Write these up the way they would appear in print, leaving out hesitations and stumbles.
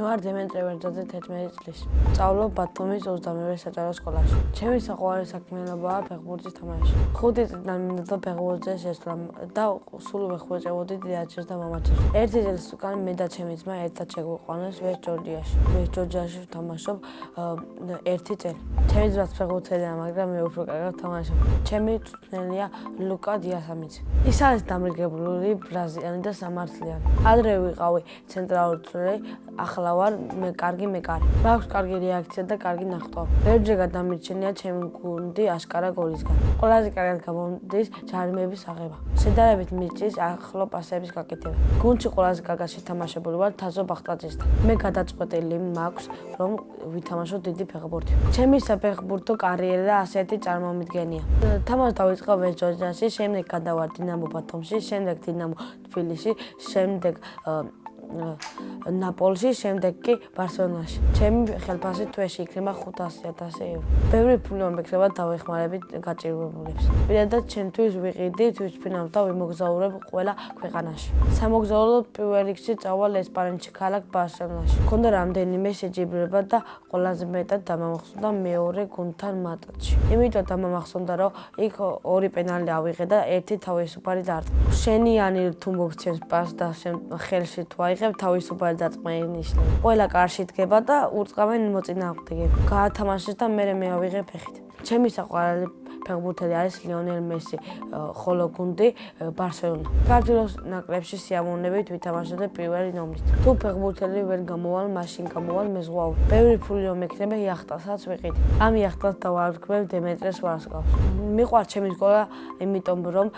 ვარ დემეტრე ვერძაძე 11 წლის. სწავლობ ბათუმის 22-ე საჯარო სკოლაში. ჩემი საყვარელი საქმიანობაა ფეხბურთის თამაში. 5 წლიდან მინდოდა ფეხბურთზე შესვლა და სულ ვეხვეწებოდი დედაჩემს და მამაჩემს. 1 წელს უკან მე და ჩემი ძმა ერთად შეგვიყვანეს ვესტ ჯორჯიაში. ვესტ ჯორჯიაში ვთამაშობ 1 წელი. ჩემი ძმაც ფეხბურთელია, მაგრამ მე უფრო კარგად ვთამაშობ. ჩემი წვრთნელია ლუკა დიასამიძე. ის არის დამრიგებული ბრაზილიანი და სამართლიანი. ადრე ვიყავი ცენტრალური წვრთნელი, ახლა ვარ კარგი მეკარე. მაქვს კარგი რეაქცია და კარგი ნახტვა. ბევრჯერ გადამირჩენია ჩემი გუნდი აშკარა გოლისგან. ყველაზე კარგად გამოდის ჯარიმების აღება. შედარებით მიჭის ახლო პასების გაკეთება. გუნდში ყველაზე კარგად შეთამაშებული ვარ თაზო ბახტაძესთან. მე გადაწყვეტილი მაქვს რომ ვითამაშო დიდი ფეხბურთი. ჩემი საფეხბურთო კარიერა ასეთი წარმომიდგენია. თამაში დავიწყო ვესტ ჯორჯიაში, შემდეგ გადავარ დინამო ბათუმში, შემდეგ დინამო თბილისში, შემდეგ ნაპოლში, შემდეგ კი ბარსელონაში. ჩემი ხელფასი თვეში იქნება 500,000 ევრო. ბევრი ფული მომექნება დავეხმარებით გაჭირვებულებს. პირადად ჩემთვის ვიყიდი თვითმფრინავს და ვიმოგზაურებ ყველა ქვეყანაში. სამოგზაუროდ პირველ რიგში წავალ ესპანეთში, ქალაქ ბარსელონაში. მქონდა რამდენიმე შეჯიბრება და ყველაზე მეტად დამამახსოვრდა მეორე გუნდთან მატჩი. იმიტომ დამამახსოვრდა, რომ იქ 2 პენალი ავიღე და 1 თავისუფალი დაარტყა. შენიანი თუ მოგცემს პასს და ხელში თუ აიღებ თავისუფალი დაწყმა ინიშნება. ყველა კარში დგება და ურწყავენ მოწინააღმდეგეები. გაათამაშეს და მე ავიღე ფეხით. ჩემი საყვარელი ფეხბურთელი არის ლიონელ მესი, ხოლო გუნდი ბარსელონა. საქართველოს ნაკრებში სიამოვნებით ვითამაშებდი პირველი ნომრით. თუ ფეხბურთელი ვერ გამოვალ, მაშინ გამოვალ მეზღვაური. ბევრი ფული მომექნება იახტასაც ვიყიდი. ამ იახტას დავარქმევ დემეტრეს ვარსკვლავს. მიყვარს ჩემი სკოლა, იმიტომ რომ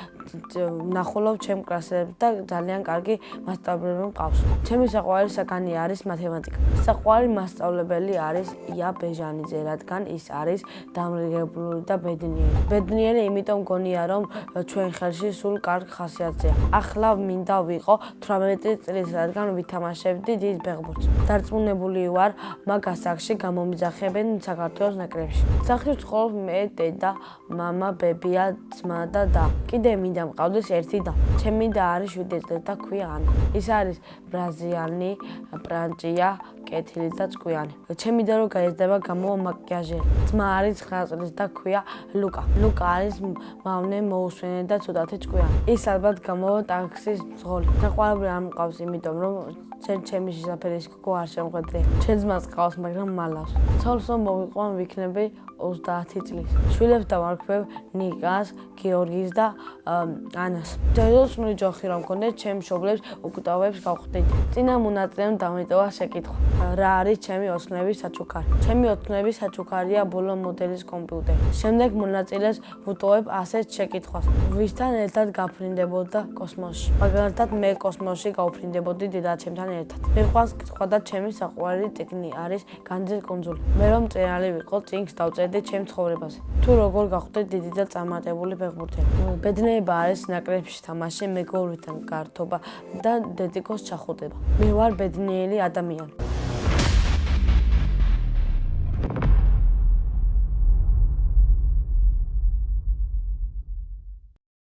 ნახულობ ჩემ კლასელებს და ძალიან კარგი მასწავლებლები მყავს. ჩემი საყვარელი საგანი არის მათემატიკა. საყვარელი მასწავლებელი არის ია ბეჟანიძე, რადგან ის არის დამრიგებული და ბედნიერი. ბედნიერი იმიტომ მგონია, რომ ჩვენ ხელში სულ კარგ ხასიათზეა. ახლა მინდა ვიყო 18 წლის, რადგან ვითამაშებდი დიდ ფეხბურთს. დარწმუნებული ვარ, მაგ ასაკში გამომიძახებენ საქართველოს ნაკრებში. სახლში ვცხოვრობ მე, დედა, მამა, ბებია, ძმა და და. კიდე მინდა მყავდეს ერთი და. ჩემი და არის 7 წლის და ქვია ანა. ის არის ბრაზილიანი, პრანჭია, კეთილი და წკვიანი. ჩემი და რო გაიზრდება გამოვა მაკიაჟერი. ძმა არის 9 წლის და ქვია ლუკა. ლუკა არის მავნე, მოუსვენე და ცოტათი წკვიანი. ის ალბათ გამოვა ტაქსის მძღოლი. საყვარელი არ მყავს, იმიტომ რომ ჩემი შესაფერის გოგო არ შემოხვედრია. ჩემ ძმას ყავს, მაგრამ მალავს. ცოლსო მოვიყვან ვიქნები 30 წლის. შვილებს დავარქმევ ნიკას, გიორგის და ანას. ჯეროსნული ჯოხი რომ მქონდეს, ჩემ მშობლებს უკვდავებს გავხდით. წინა მონაწილემ დამიტოვა შეკითხვა. რა არის ჩემი ოცნების საჩუქარი? ჩემი ოცნების საჩუქარია ბოლო მოდელის კომპიუტერი. შემდეგ მონაწილეს ვუტოვებ ასეთ შეკითხვას. ვისთან ერთად გაფრინდებოდა კოსმოსში? მაგალითად, მე კოსმოსში გავფრინდებოდი დედაჩემთან ერთად. მიყვარს კითხვა და ჩემი საყვარელი წიგნი არის განძის კუნძული. მე რომ მწერალი ვიყო, წიგნს დავწერდი ჩემ ცხოვრებაზე. თუ როგორ გავხდეთ დიდი და წარმატებული ფეხბურთელი. ბედნიერება არის ნაკრებში თამაში, მეგობრებთან გართობა და დედიკოს ჩახუტება. მე ვარ ბედნიერი ადამიანი.